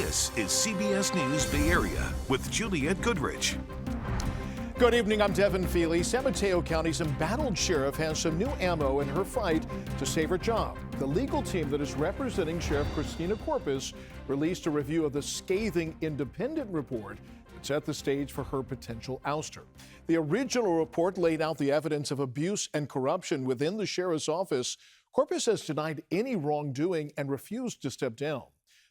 This is CBS News Bay Area with Juliette Goodrich. Good evening, I'm Devin Feely. San Mateo County's embattled sheriff has some new ammo in her fight to save her job. The legal team that is representing Sheriff Christina Corpus released a review of the scathing independent report that set the stage for her potential ouster. The original report laid out the evidence of abuse and corruption within the sheriff's office. Corpus has denied any wrongdoing and refused to step down.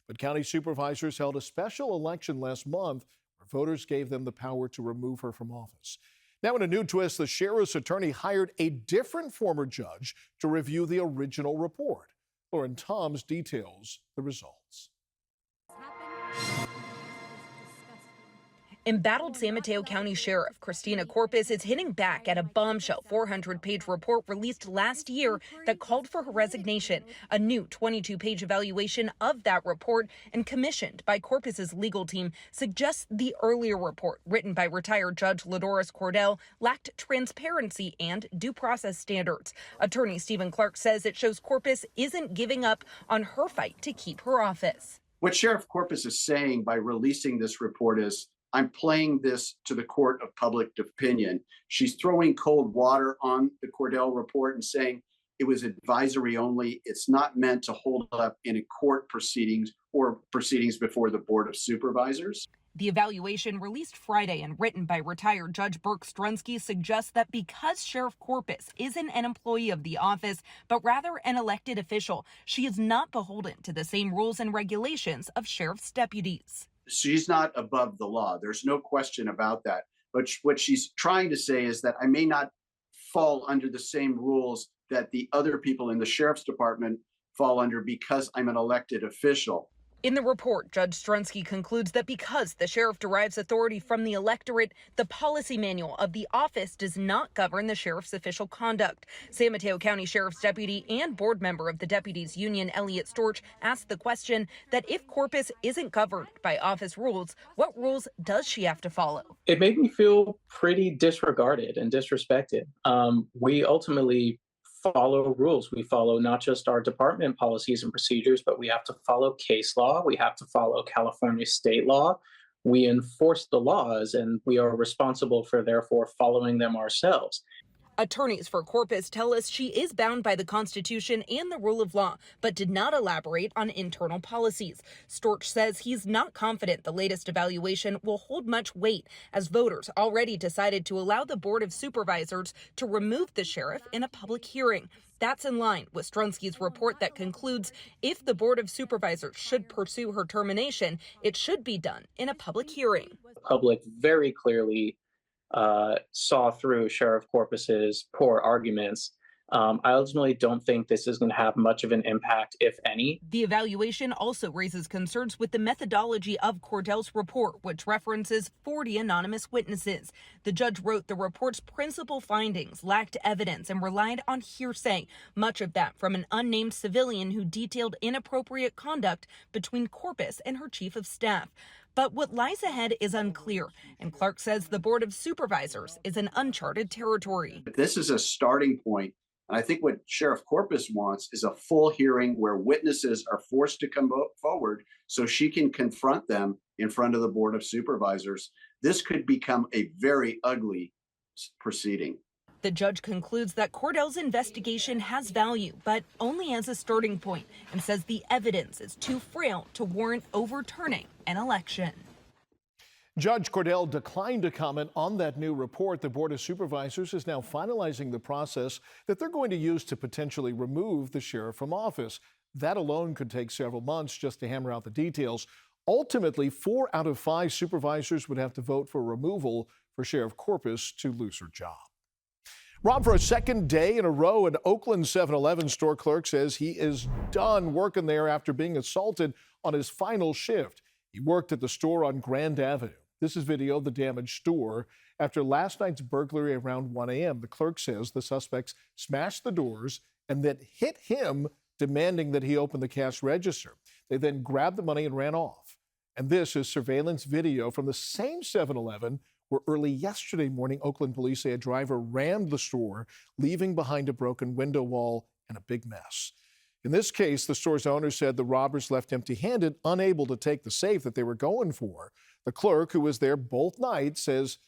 But county supervisors held a special election last month where voters gave them the power to remove her from office. Now, in a new twist, the sheriff's attorney hired a different former judge to review the original report. Lauren Toms details the results. Embattled San Mateo County Sheriff Christina Corpus is hitting back at a bombshell 400-page report released last year that called for her resignation. A new 22-page evaluation of that report and commissioned by Corpus's legal team suggests the earlier report, written by retired Judge Ladoris Cordell, lacked transparency and due process standards. Attorney Stephen Clark says it shows Corpus isn't giving up on her fight to keep her office. What Sheriff Corpus is saying by releasing this report is, I'm playing this to the court of public opinion. She's throwing cold water on the Cordell report and saying it was advisory only. It's not meant to hold up in a court proceedings or proceedings before the Board of Supervisors. The evaluation released Friday and written by retired Judge Burke Strunsky suggests that because Sheriff Corpus isn't an employee of the office, but rather an elected official, she is not beholden to the same rules and regulations of sheriff's deputies. She's not above the law. There's no question about that. But what she's trying to say is that I may not fall under the same rules that the other people in the sheriff's department fall under because I'm an elected official. In the report, Judge Strunsky concludes that because the sheriff derives authority from the electorate, the policy manual of the office does not govern the sheriff's official conduct. San Mateo County Sheriff's deputy and board member of the deputies union, Elliot Storch, asked the question that if Corpus isn't governed by office rules, what rules does she have to follow? It made me feel pretty disregarded and disrespected. We ultimately follow rules. We follow not just our department policies and procedures, but we have to follow case law. We have to follow California state law. We enforce the laws and we are responsible for therefore following them ourselves. Attorneys for Corpus tell us she is bound by the Constitution and the rule of law, but did not elaborate on internal policies. Storch says he's not confident the latest evaluation will hold much weight, as voters already decided to allow the Board of Supervisors to remove the sheriff in a public hearing. That's in line with Strunsky's report that concludes if the Board of Supervisors should pursue her termination, it should be done in a public hearing. The public very clearly saw through Sheriff Corpus's poor arguments. I ultimately don't think this is going to have much of an impact, if any. The evaluation also raises concerns with the methodology of Cordell's report, which references 40 anonymous witnesses. The judge wrote the report's principal findings lacked evidence and relied on hearsay, much of that from an unnamed civilian who detailed inappropriate conduct between Corpus and her chief of staff. But what lies ahead is unclear, and Clark says the Board of Supervisors is an uncharted territory. This is a starting point, and I think what Sheriff Corpus wants is a full hearing where witnesses are forced to come forward so she can confront them in front of the Board of Supervisors. This could become a very ugly proceeding. The judge concludes that Cordell's investigation has value, but only as a starting point, and says the evidence is too frail to warrant overturning an election. Judge Cordell declined to comment on that new report. The Board of Supervisors is now finalizing the process that they're going to use to potentially remove the sheriff from office. That alone could take several months just to hammer out the details. Ultimately, 4 out of 5 supervisors would have to vote for removal for Sheriff Corpus to lose her job. Rob, for a second day in a row, an Oakland 7-Eleven store clerk says he is done working there after being assaulted on his final shift. He worked at the store on Grand Avenue. This is video of the damaged store. After last night's burglary around 1 a.m., the clerk says the suspects smashed the doors and then hit him, demanding that he open the cash register. They then grabbed the money and ran off. And this is surveillance video from the same 7-Eleven where early yesterday morning, Oakland police say a driver rammed the store, leaving behind a broken window wall and a big mess. In this case, the store's owner said the robbers left empty-handed, unable to take the safe that they were going for. The clerk, who was there both nights, says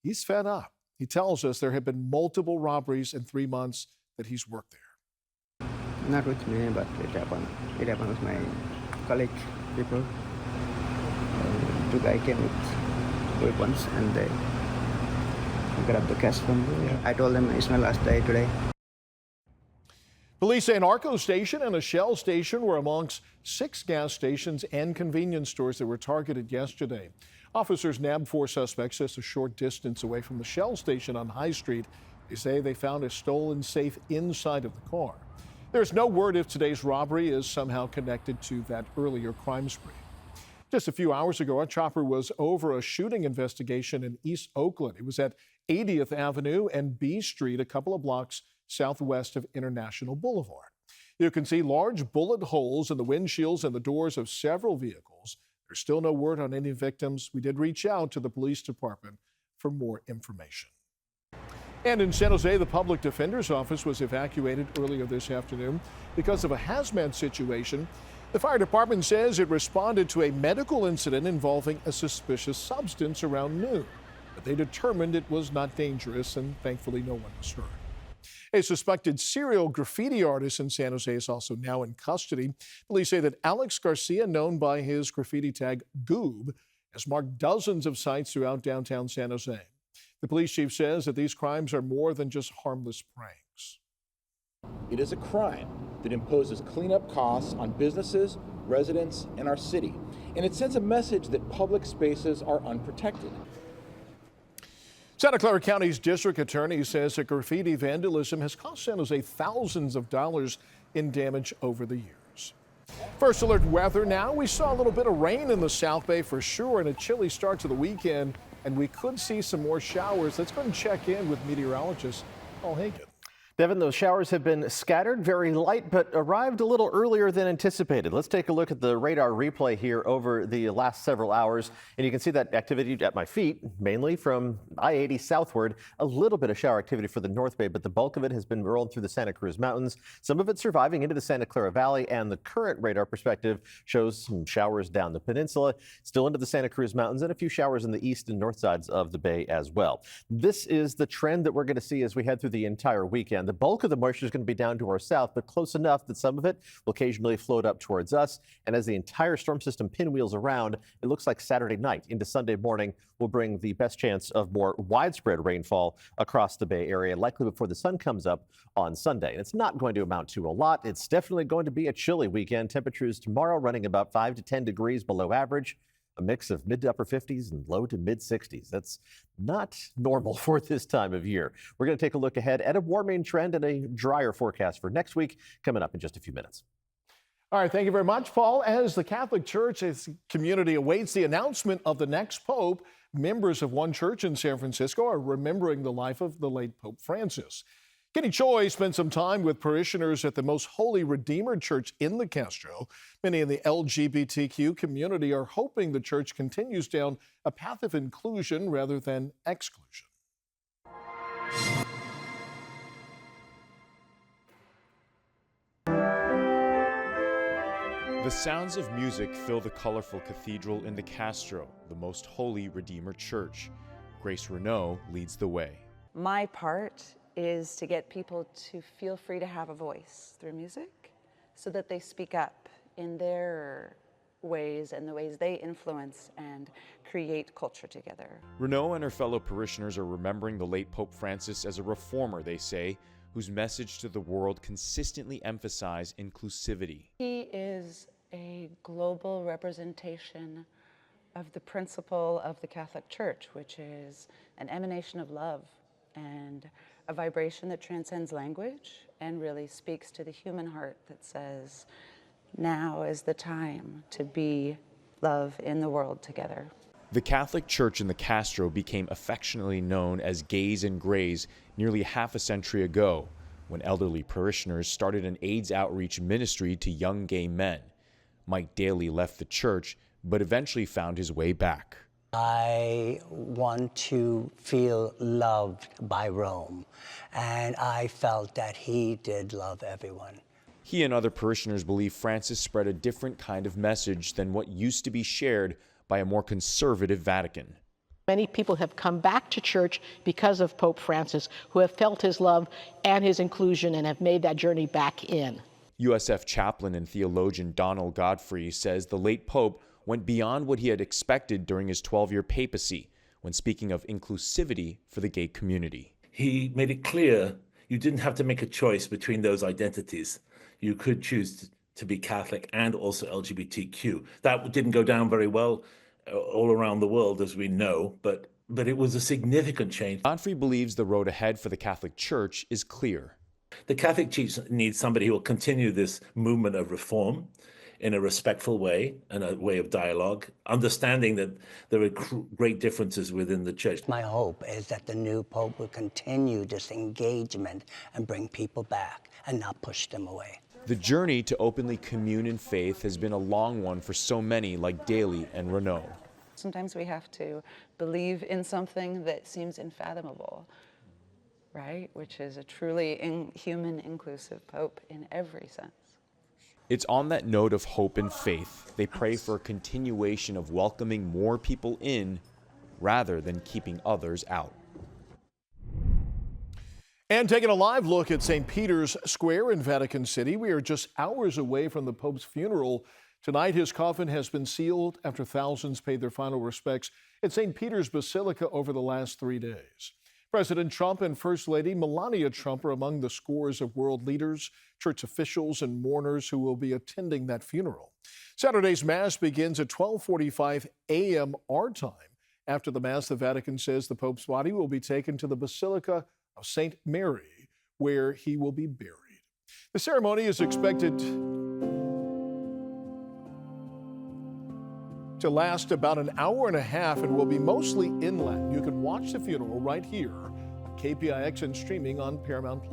he's fed up. He tells us there have been multiple robberies in 3 months that he's worked there. Not with me, but it happened. It happened with my college people. Two guys came with weapons and they grabbed the cash from me. I told them it's my last day today. Police say an Arco station and a Shell station were amongst 6 gas stations and convenience stores that were targeted yesterday. Officers nabbed 4 suspects just a short distance away from the Shell station on High Street. They say they found a stolen safe inside of the car. There's no word if today's robbery is somehow connected to that earlier crime spree. Just a few hours ago, a chopper was over a shooting investigation in East Oakland. It was at 80th Avenue and B Street, a couple of blocks southwest of International Boulevard. You can see large bullet holes in the windshields and the doors of several vehicles. There's still no word on any victims. We did reach out to the police department for more information. And in San Jose, the public defender's office was evacuated earlier this afternoon because of a hazmat situation. The fire department says it responded to a medical incident involving a suspicious substance around noon, but they determined it was not dangerous, and thankfully no one was hurt. A suspected serial graffiti artist in San Jose is also now in custody. Police say that Alex Garcia, known by his graffiti tag Goob, has marked dozens of sites throughout downtown San Jose. The police chief says that these crimes are more than just harmless pranks. It is a crime that imposes cleanup costs on businesses, residents, and our city, and it sends a message that public spaces are unprotected. Santa Clara County's district attorney says that graffiti vandalism has cost San Jose thousands of dollars in damage over the years. First alert weather now. We saw a little bit of rain in the South Bay for sure, and a chilly start to the weekend, and we could see some more showers. Let's go and check in with meteorologist Paul Hagan. Devin, those showers have been scattered, very light, but arrived a little earlier than anticipated. Let's take a look at the radar replay here over the last several hours. And you can see that activity at my feet, mainly from I-80 southward. A little bit of shower activity for the North Bay, but the bulk of it has been rolling through the Santa Cruz Mountains. Some of it surviving into the Santa Clara Valley, and the current radar perspective shows some showers down the peninsula, still into the Santa Cruz Mountains, and a few showers in the east and north sides of the bay as well. This is the trend that we're going to see as we head through the entire weekend. The bulk of the moisture is going to be down to our south, but close enough that some of it will occasionally float up towards us. And as the entire storm system pinwheels around, it looks like Saturday night into Sunday morning will bring the best chance of more widespread rainfall across the Bay Area, likely before the sun comes up on Sunday. And it's not going to amount to a lot. It's definitely going to be a chilly weekend. Temperatures tomorrow running about 5 to 10 degrees below average. A mix of mid to upper 50s and low to mid 60s. That's not normal for this time of year. We're going to take a look ahead at a warming trend and a drier forecast for next week coming up in just a few minutes. All right, thank you very much, Paul. As the Catholic Church community awaits the announcement of the next pope, members of one church in San Francisco are remembering the life of the late Pope Francis. Kenny Choi spent some time with parishioners at the Most Holy Redeemer Church in the Castro. Many in the LGBTQ community are hoping the church continues down a path of inclusion rather than exclusion. The sounds of music fill the colorful cathedral in the Castro, the Most Holy Redeemer Church. Grace Renaud leads the way. My part is to get people to feel free to have a voice through music so that they speak up in their ways and the ways they influence and create culture together. Renaud and her fellow parishioners are remembering the late Pope Francis as a reformer, they say, whose message to the world consistently emphasized inclusivity. He is a global representation of the principle of the Catholic Church, which is an emanation of love and a vibration that transcends language and really speaks to the human heart that says, now is the time to be love in the world together. The Catholic Church in the Castro became affectionately known as Gays and Grays nearly half a century ago, when elderly parishioners started an AIDS outreach ministry to young gay men. Mike Daly left the church, but eventually found his way back. I want to feel loved by Rome, and I felt that he did love everyone. He and other parishioners believe Francis spread a different kind of message than what used to be shared by a more conservative Vatican. Many people have come back to church because of Pope Francis, who have felt his love and his inclusion and have made that journey back in. USF chaplain and theologian Donald Godfrey says the late Pope went beyond what he had expected during his 12-year papacy when speaking of inclusivity for the gay community. He made it clear you didn't have to make a choice between those identities. You could choose to be Catholic and also LGBTQ. That didn't go down very well all around the world, as we know, but it was a significant change. Godfrey believes the road ahead for the Catholic Church is clear. The Catholic Church needs somebody who will continue this movement of reform in a respectful way and a way of dialogue, understanding that there are great differences within the church. My hope is that the new Pope will continue this engagement and bring people back and not push them away. The journey to openly commune in faith has been a long one for so many like Daly and Renaud. Sometimes we have to believe in something that seems unfathomable, right? Which is a truly human, inclusive Pope in every sense. It's on that note of hope and faith they pray for a continuation of welcoming more people in rather than keeping others out. And taking a live look at St. Peter's Square in Vatican City, we are just hours away from the Pope's funeral. Tonight, his coffin has been sealed after thousands paid their final respects at St. Peter's Basilica over the last 3 days. President Trump and First Lady Melania Trump are among the scores of world leaders, church officials, and mourners who will be attending that funeral. Saturday's Mass begins at 12:45 a.m. our time. After the Mass, the Vatican says the Pope's body will be taken to the Basilica of St. Mary, where he will be buried. The ceremony is expected to last about an hour and a half and will be mostly in Latin. You can watch the funeral right here on KPIX and streaming on Paramount+.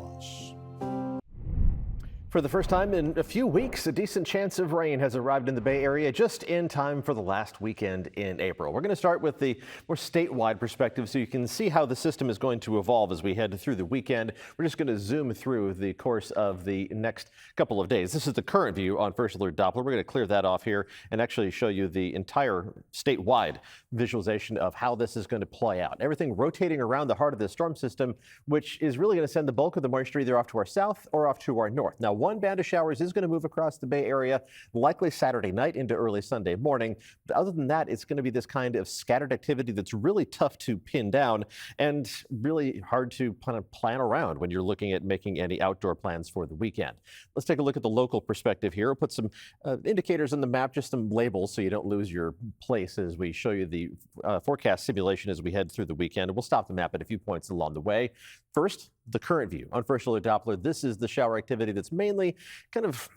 For the first time in a few weeks, a decent chance of rain has arrived in the Bay Area just in time for the last weekend in April. We're going to start with the more statewide perspective so you can see how the system is going to evolve as we head through the weekend. We're just going to zoom through the course of the next couple of days. This is the current view on First Alert Doppler. We're going to clear that off here and actually show you the entire statewide visualization of how this is going to play out. Everything rotating around the heart of the storm system, which is really going to send the bulk of the moisture either off to our south or off to our north. Now, one band of showers is going to move across the Bay Area, likely Saturday night into early Sunday morning. But other than that, it's going to be this kind of scattered activity that's really tough to pin down and really hard to kind of plan around when you're looking at making any outdoor plans for the weekend. Let's take a look at the local perspective here. We'll put some indicators on the map, just some labels so you don't lose your place as we show you the forecast simulation as we head through the weekend. And we'll stop the map at a few points along the way. First, the current view on First Alert Doppler. This is the shower activity that's mainly kind of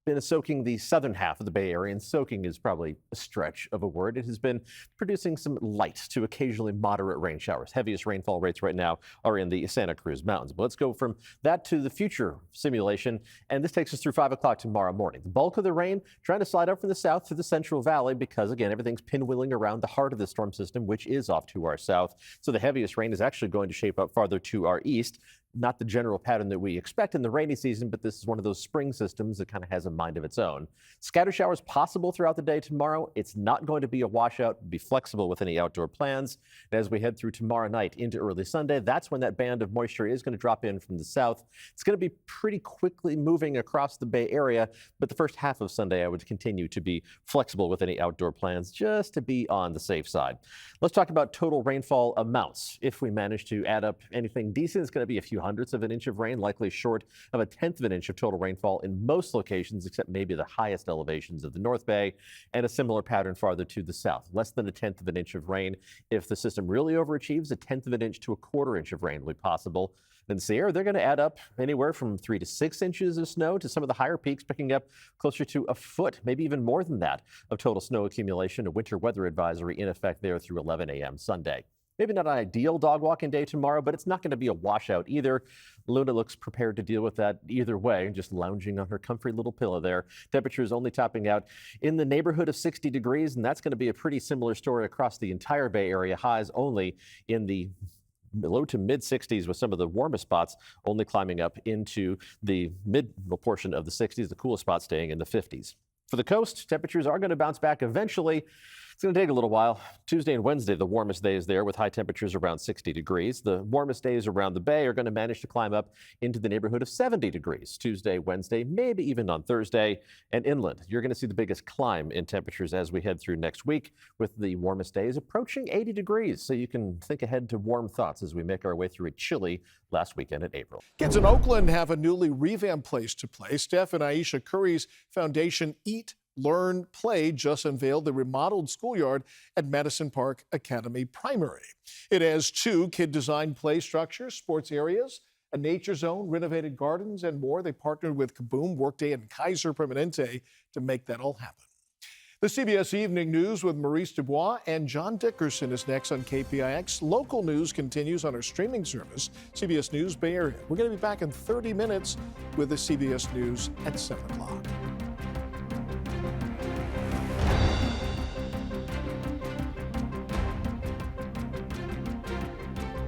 been soaking the southern half of the Bay Area, and soaking is probably a stretch of a word. It has been producing some light to occasionally moderate rain showers. Heaviest rainfall rates right now are in the Santa Cruz Mountains. But let's go from that to the future simulation, and this takes us through 5 o'clock tomorrow morning. The bulk of the rain trying to slide up from the south through the Central Valley because, again, everything's pinwheeling around the heart of the storm system, which is off to our south. So the heaviest rain is actually going to shape up farther to our east. Not the general pattern that we expect in the rainy season, but this is one of those spring systems that kind of has a mind of its own. Scattered showers possible throughout the day tomorrow. It's not going to be a washout. Be flexible with any outdoor plans. And as we head through tomorrow night into early Sunday, that's when that band of moisture is going to drop in from the south. It's going to be pretty quickly moving across the Bay Area, but the first half of Sunday I would continue to be flexible with any outdoor plans just to be on the safe side. Let's talk about total rainfall amounts. If we manage to add up anything decent, it's going to be a few hundredths of an inch of rain, likely short of a tenth of an inch of total rainfall in most locations, except maybe the highest elevations of the North Bay, and a similar pattern farther to the south. Less than a tenth of an inch of rain. If the system really overachieves, a tenth of an inch to a quarter inch of rain will be possible. In the Sierra, they're going to add up anywhere from 3 to 6 inches of snow to some of the higher peaks picking up closer to a foot, maybe even more than that, of total snow accumulation. A winter weather advisory in effect there through 11 a.m. Sunday. Maybe not an ideal dog walking day tomorrow, but it's not going to be a washout either. Luna looks prepared to deal with that either way, just lounging on her comfy little pillow there. Temperatures only topping out in the neighborhood of 60 degrees, and that's going to be a pretty similar story across the entire Bay Area. Highs only in the low to mid 60s with some of the warmest spots only climbing up into the mid portion of the 60s, the coolest spots staying in the 50s. For the coast, temperatures are going to bounce back eventually. It's going to take a little while. Tuesday and Wednesday, the warmest days there with high temperatures around 60 degrees. The warmest days around the Bay are going to manage to climb up into the neighborhood of 70 degrees. Tuesday, Wednesday, maybe even on Thursday. And inland, you're going to see the biggest climb in temperatures as we head through next week, with the warmest days approaching 80 degrees. So you can think ahead to warm thoughts as we make our way through a chilly last weekend in April. Kids in Oakland have a newly revamped place to play. Steph and Aisha Curry's foundation Eat, Learn, Play just unveiled the remodeled schoolyard at Madison Park Academy Primary. It has 2 kid-designed play structures, sports areas, a nature zone, renovated gardens, and more. They partnered with Kaboom, Workday, and Kaiser Permanente to make that all happen. The CBS Evening News with Maurice Dubois and John Dickerson is next on KPIX. Local news continues on our streaming service, CBS News Bay Area. We're going to be back in 30 minutes with the CBS News at 7 o'clock.